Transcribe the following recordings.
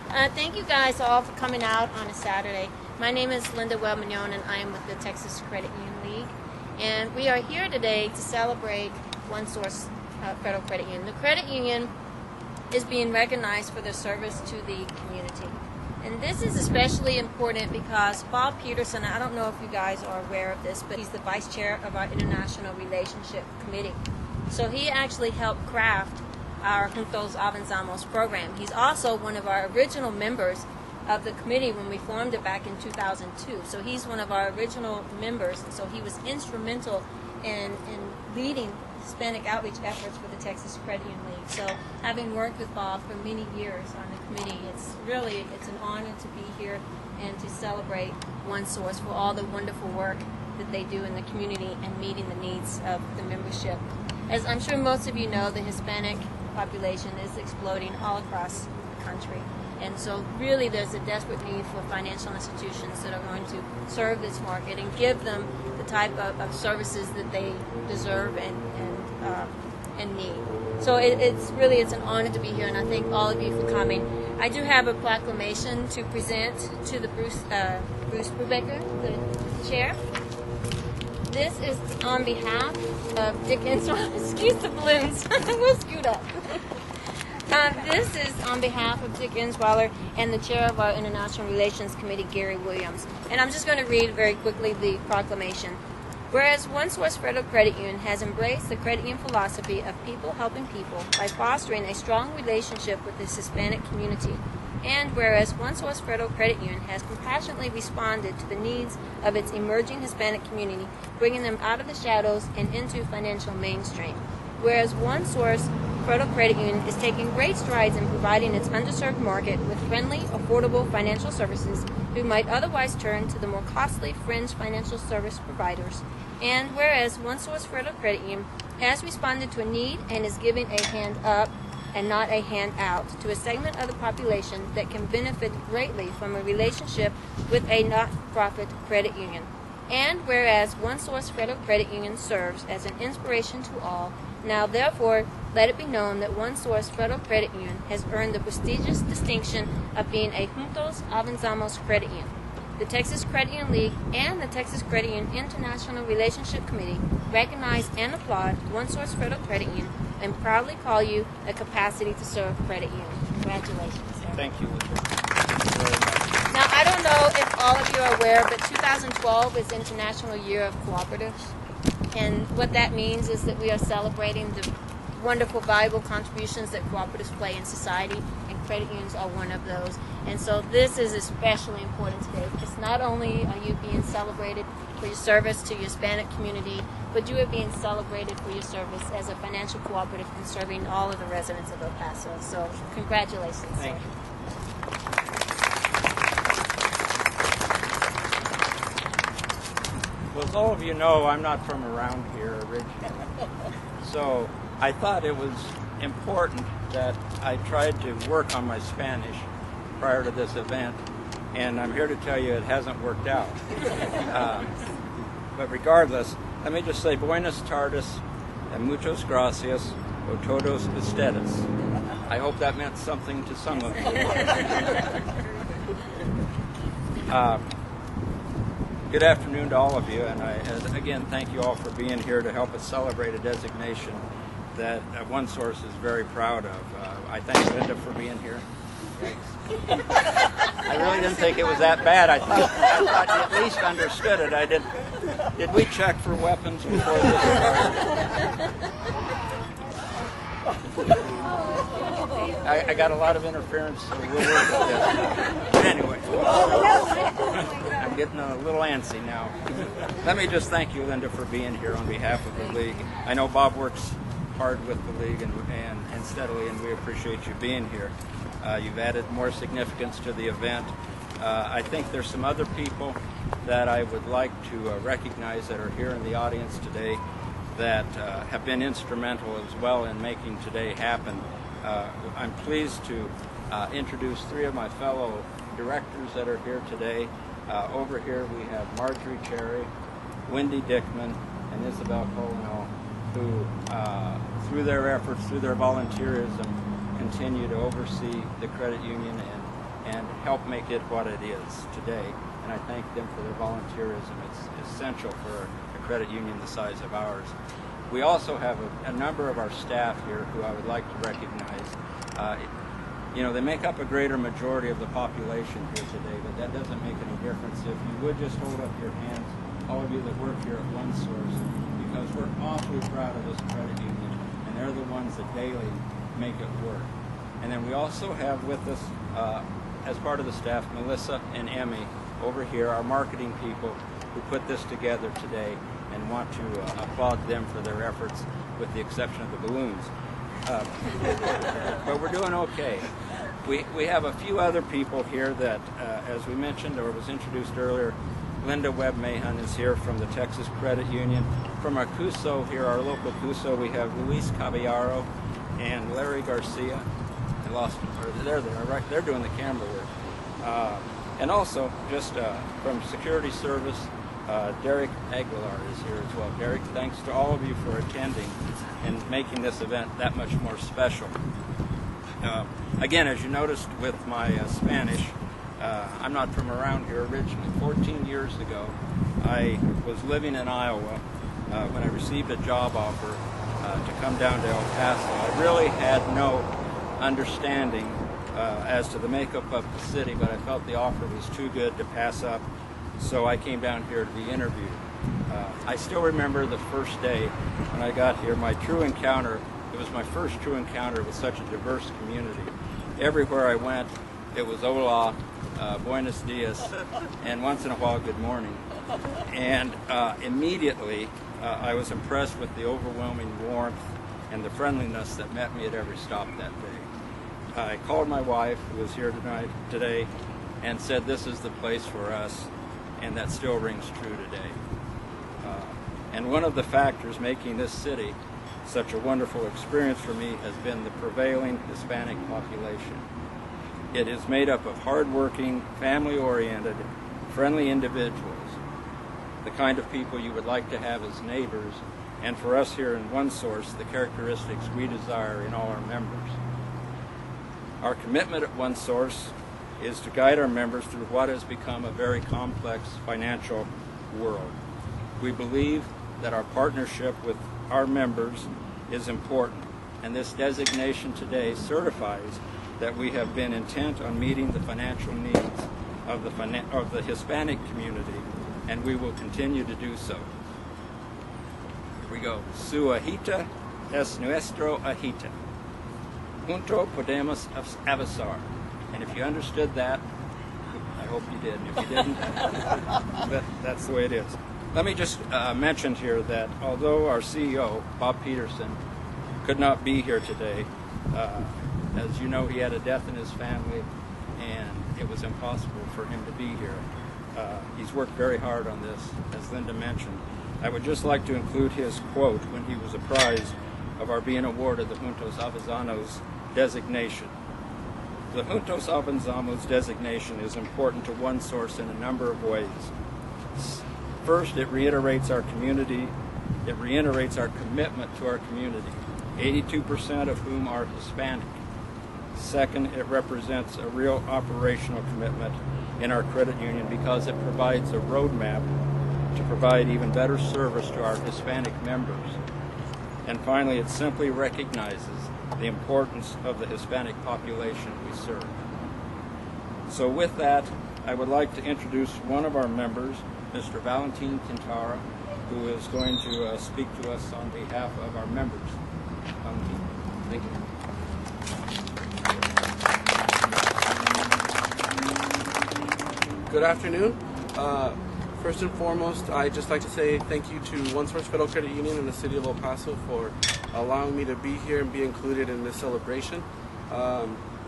Thank you guys all for coming out on a Saturday. My name is Linda Webb-Mignon, and I am with the Texas Credit Union League. And we are here today to celebrate One Source Federal Credit Union. The credit union is being recognized for their service to the community. And this is especially important because Bob Peterson, I don't know if you guys are aware of this, but he's the vice chair of our International Relationship Committee. So he actually helped craft our Juntos Avanzamos program. He's also one of our original members of the committee when we formed it back in 2002. So he's one of our original members, and so he was instrumental in leading Hispanic outreach efforts for the Texas Credit Union League. So having worked with Bob for many years on the committee, it's an honor to be here and to celebrate One Source for all the wonderful work that they do in the community and meeting the needs of the membership. As I'm sure most of you know, the Hispanic population is exploding all across the country. And so really there's a desperate need for financial institutions that are going to serve this market and give them the type of services that they deserve and need. So it's an honor to be here, and I thank all of you for coming. I do have a proclamation to present to the Bruce Brubaker, the chair. This is on behalf of Dick Insweiler. Excuse the balloons. We'll scoot up. This is on behalf of Dick Insweiler and the chair of our International Relations Committee, Gary Williams. And I'm just going to read very quickly the proclamation. Whereas One Source Federal Credit Union has embraced the credit union philosophy of people helping people by fostering a strong relationship with this Hispanic community, and whereas One Source Federal Credit Union has compassionately responded to the needs of its emerging Hispanic community, bringing them out of the shadows and into financial mainstream. Whereas One Source Federal Credit Union is taking great strides in providing its underserved market with friendly, affordable financial services who might otherwise turn to the more costly fringe financial service providers. And whereas One Source Federal Credit Union has responded to a need and is giving a hand up and not a hand out to a segment of the population that can benefit greatly from a relationship with a not-for-profit credit union. And whereas One Source Federal Credit Union serves as an inspiration to all, now therefore let it be known that One Source Federal Credit Union has earned the prestigious distinction of being a Juntos Avanzamos credit union. The Texas Credit Union League and the Texas Credit Union International Relationship Committee recognize and applaud One Source Federal Credit Union and proudly call you a capacity to serve credit union. Congratulations, sir. Thank you. Now, I don't know if all of you are aware, but 2012 is International Year of Cooperatives. And what that means is that we are celebrating the wonderful, valuable contributions that cooperatives play in society, and credit unions are one of those. And so this is especially important today, because not only are you being celebrated for your service to your Hispanic community, but you are being celebrated for your service as a financial cooperative and serving all of the residents of El Paso. So congratulations. Thank you. Well, as all of you know, I'm not from around here originally. So I thought it was important that I tried to work on my Spanish prior to this event, and I'm here to tell you it hasn't worked out. But regardless, let me just say buenas tardes and muchas gracias a todos ustedes. I hope that meant something to some of you. Good afternoon to all of you, and again, thank you all for being here to help us celebrate a designation that One Source is very proud of. I thank Linda for being here. I really didn't think it was that bad. I thought you at least understood it. Did we check for weapons before this started? I got a lot of interference, so we'll work with this. But anyway, I'm getting a little antsy now. Let me just thank you, Linda, for being here on behalf of the League. I know Bob works hard with the League and steadily, and we appreciate you being here. You've added more significance to the event. I think there's some other people that I would like to recognize that are here in the audience today that have been instrumental as well in making today happen. I'm pleased to introduce three of my fellow directors that are here today. Over here we have Marjorie Cherry, Wendy Dickman, and Isabel Colino, who through their efforts, through their volunteerism, continue to oversee the credit union and help make it what it is today. And I thank them for their volunteerism. It's essential for a credit union the size of ours. We also have a number of our staff here who I would like to recognize. You know, they make up a greater majority of the population here today, but that doesn't make any difference. If you would just hold up your hands, all of you that work here at OneSource, because we're awfully proud of this credit union, and they're the ones that daily make it work. And then we also have with us, as part of the staff, Melissa and Emmy over here, our marketing people who put this together today, and want to applaud them for their efforts, with the exception of the balloons. But we're doing okay. We have a few other people here that, as we mentioned or was introduced earlier, Linda Webb-Mahon is here from the Texas Credit Union. From our CUSO here, our local CUSO, we have Luis Caballaro and Larry Garcia. I lost them. They're there, right? They're doing the camera work. And also, just from Security Service, Derek Aguilar is here as well. Derek, thanks to all of you for attending and making this event that much more special. Again, as you noticed with my Spanish, I'm not from around here originally. 14 years ago, I was living in Iowa when I received a job offer to come down to El Paso. I really had no understanding as to the makeup of the city, but I felt the offer was too good to pass up, so I came down here to be interviewed. I still remember the first day when I got here, my true encounter. It was my first true encounter with such a diverse community. Everywhere I went, it was hola, buenos dias, and once in a while, good morning. And immediately, I was impressed with the overwhelming warmth and the friendliness that met me at every stop that day. I called my wife, who was here today, and said this is the place for us, and that still rings true today. And one of the factors making this city such a wonderful experience for me has been the prevailing Hispanic population. It is made up of hardworking, family-oriented, friendly individuals, the kind of people you would like to have as neighbors, and for us here in OneSource, the characteristics we desire in all our members. Our commitment at OneSource is to guide our members through what has become a very complex financial world. We believe that our partnership with our members is important, and this designation today certifies that we have been intent on meeting the financial needs of the Hispanic community, and we will continue to do so. Here we go. Su ajita es nuestro ajita. Juntos podemos avanzar. And if you understood that, I hope you did. And if you didn't, that's the way it is. Let me just mention here that although our CEO, Bob Peterson, could not be here today, as you know, he had a death in his family, and it was impossible for him to be here. He's worked very hard on this, as Linda mentioned. I would just like to include his quote when he was apprised of our being awarded the Juntos Avanzamos designation. The Juntos Avanzamos designation is important to OneSource in a number of ways. First, it reiterates our community. It reiterates our commitment to our community, 82% of whom are Hispanic. Second, it represents a real operational commitment in our credit union because it provides a roadmap to provide even better service to our Hispanic members. And finally, it simply recognizes the importance of the Hispanic population we serve. So with that, I would like to introduce one of our members, Mr. Valentin Quintara, who is going to speak to us on behalf of our members. Thank you. Good afternoon. First and foremost, I'd just like to say thank you to OneSource Federal Credit Union in the city of El Paso for allowing me to be here and be included in this celebration.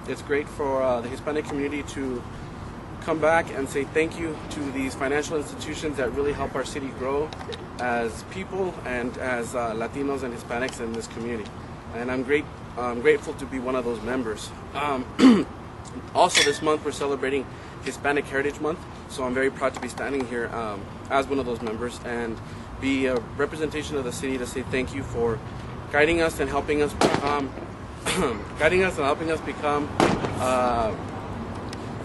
It's great for the Hispanic community to come back and say thank you to these financial institutions that really help our city grow as people and as Latinos and Hispanics in this community. And I'm grateful to be one of those members. Also, this month we're celebrating Hispanic Heritage Month, so I'm very proud to be standing here as one of those members and be a representation of the city to say thank you for guiding us and helping us become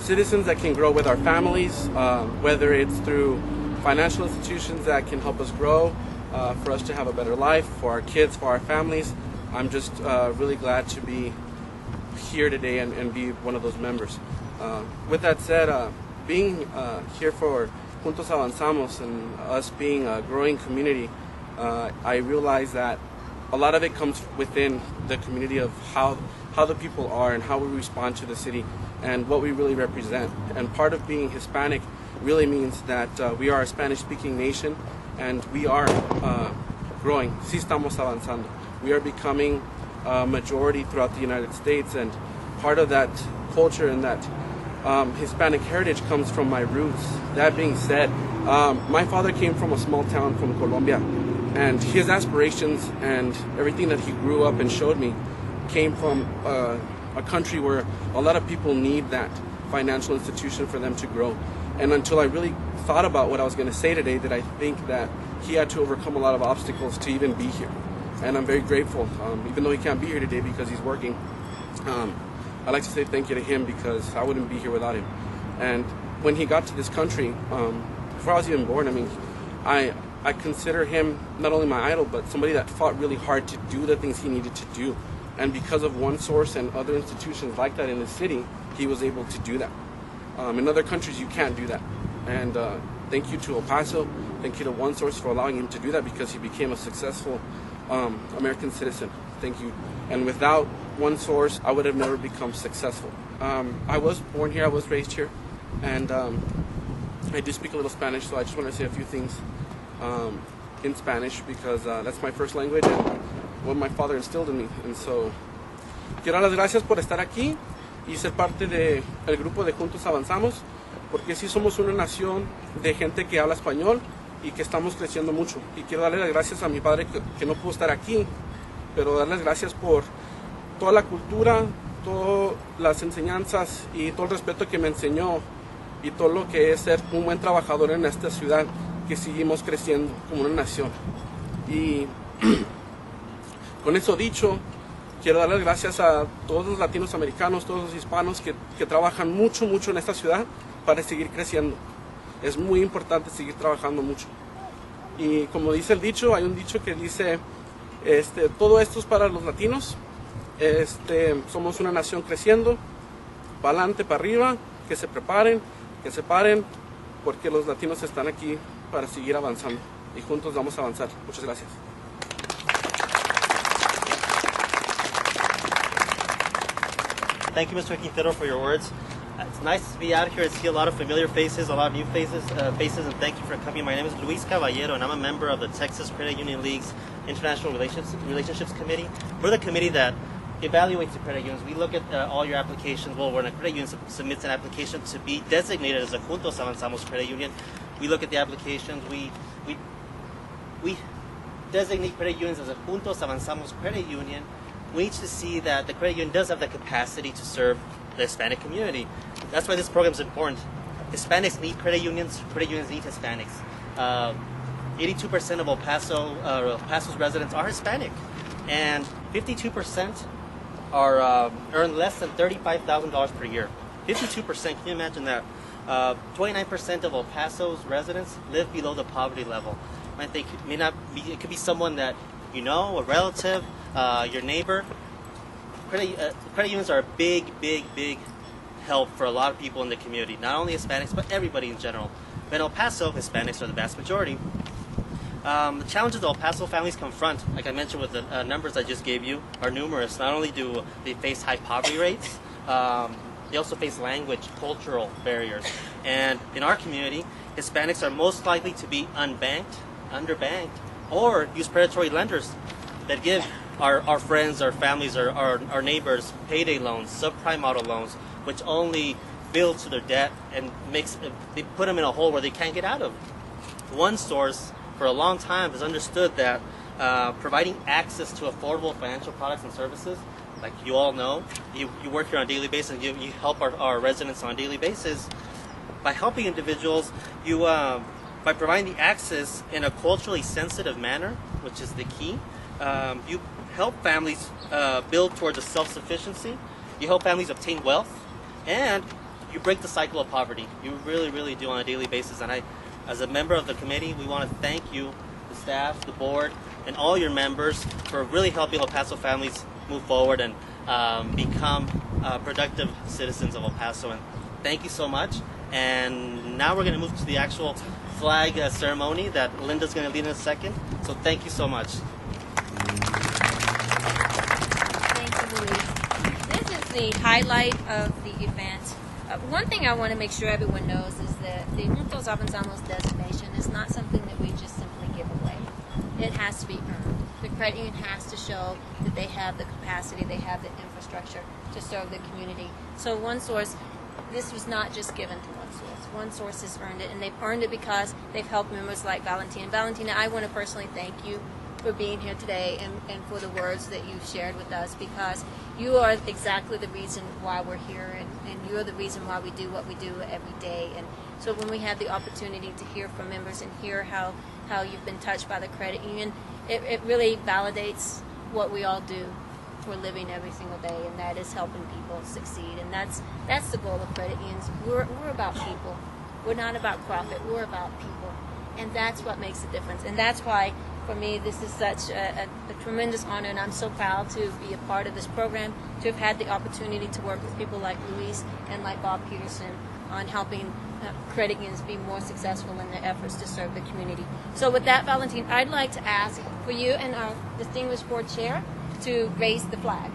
citizens that can grow with our families, whether it's through financial institutions that can help us grow, for us to have a better life, for our kids, for our families. I'm just really glad to be here today and be one of those members. With that said, being here for Juntos Avanzamos and us being a growing community, I realize that a lot of it comes within the community of how the people are and how we respond to the city and what we really represent. And part of being Hispanic really means that we are a Spanish-speaking nation and we are growing. Sí estamos avanzando. We are becoming a majority throughout the United States, and part of that culture and that Hispanic heritage comes from my roots. That being said, my father came from a small town from Colombia, and his aspirations and everything that he grew up and showed me came from a country where a lot of people need that financial institution for them to grow. And until I really thought about what I was going to say today, that I think that he had to overcome a lot of obstacles to even be here. And I'm very grateful, even though he can't be here today because he's working. I'd like to say thank you to him because I wouldn't be here without him. And when he got to this country, before I was even born, I mean, I consider him not only my idol, but somebody that fought really hard to do the things he needed to do. And because of One Source and other institutions like that in the city, he was able to do that. In other countries, you can't do that. And thank you to El Paso, thank you to One Source for allowing him to do that because he became a successful American citizen. Thank you. And without One Source, I would have never become successful. I was born here, I was raised here, and I do speak a little Spanish, so I just want to say a few things in Spanish because that's my first language and what my father instilled in me. And so, quiero dar las gracias por estar aquí y ser parte del grupo de Juntos Avanzamos, porque sí somos una nación de gente que habla español y que estamos creciendo mucho. Y quiero darle las gracias a mi padre que no pudo estar aquí, pero darles gracias por toda la cultura, todas las enseñanzas y todo el respeto que me enseñó y todo lo que es ser un buen trabajador en esta ciudad que seguimos creciendo como una nación. Y con eso dicho, quiero dar las gracias a todos los latinoamericanos, todos los hispanos que trabajan mucho en esta ciudad para seguir creciendo. Es muy importante seguir trabajando mucho. Y como dice el dicho, hay un dicho que dice, todo esto es para los latinos, somos una nación creciendo, para adelante, para arriba, que se preparen, que se paren, porque los latinos están aquí para seguir avanzando y juntos vamos a avanzar. Muchas gracias. Thank you, Mr. Quintero, for your words. It's nice to be out here and see a lot of familiar faces, a lot of new faces, and thank you for coming. My name is Luis Caballero, and I'm a member of the Texas Credit Union League's International Relationships Committee. We're the committee that evaluates the credit unions. We look at all your applications. Well, when a credit union submits an application to be designated as a Juntos Avanzamos credit union, we look at the applications. We designate credit unions as a Juntos Avanzamos credit union. We need to see that the credit union does have the capacity to serve the Hispanic community. That's why this program is important. Hispanics need credit unions need Hispanics. 82% of El Paso's residents are Hispanic, and 52% are earn less than $35,000 per year. 52%, can you imagine that? 29% of El Paso's residents live below the poverty level. I think it could be someone that you know, a relative, your neighbor. Credit unions are a big help for a lot of people in the community, not only Hispanics, but everybody in general. But in El Paso, Hispanics are the vast majority. The challenges that El Paso families confront, like I mentioned with the numbers I just gave you, are numerous. Not only do they face high poverty rates, they also face language, cultural barriers. And in our community, Hispanics are most likely to be unbanked, underbanked, or use predatory lenders that give our friends, our families, our neighbors payday loans, subprime auto loans, which only build to their debt and they put them in a hole where they can't get out of. One Source, for a long time, has understood that providing access to affordable financial products and services, like you all know, you work here on a daily basis, you help our residents on a daily basis. By helping individuals, by providing the access in a culturally sensitive manner, which is the key, you help families build towards a self-sufficiency, you help families obtain wealth, and you break the cycle of poverty. You really, really do on a daily basis. And I, as a member of the committee, we want to thank you, the staff, the board, and all your members for really helping El Paso families move forward and become productive citizens of El Paso. And thank you so much. And now we're going to move to the actual flag ceremony that Linda's going to lead in a second. So thank you so much. Thank you, Luis. This is the highlight of the event. One thing I want to make sure everyone knows is that the Juntos Avanzamos designation is not something that we just simply give away. It has to be earned. The credit union has to show that they have the capacity, they have the infrastructure to serve the community. So OneSource, this was not just given to OneSource. OneSource has earned it, and they've earned it because they've helped members like Valentina. Valentina, I want to personally thank you for being here today and for the words that you've shared with us, because you are exactly the reason why we're here, and you're the reason why we do what we do every day. And so when we have the opportunity to hear from members and hear how you've been touched by the credit union, it really validates what we all do for a living every single day, and that is helping people succeed. And that's the goal of credit unions. We're about people. We're not about profit. We're about people. And that's what makes a difference. And that's why, for me, this is such a tremendous honor, and I'm so proud to be a part of this program, to have had the opportunity to work with people like Luis and like Bob Peterson on helping credit unions be more successful in their efforts to serve the community. So with that, Valentine, I'd like to ask for you and our distinguished board chair to raise the flag.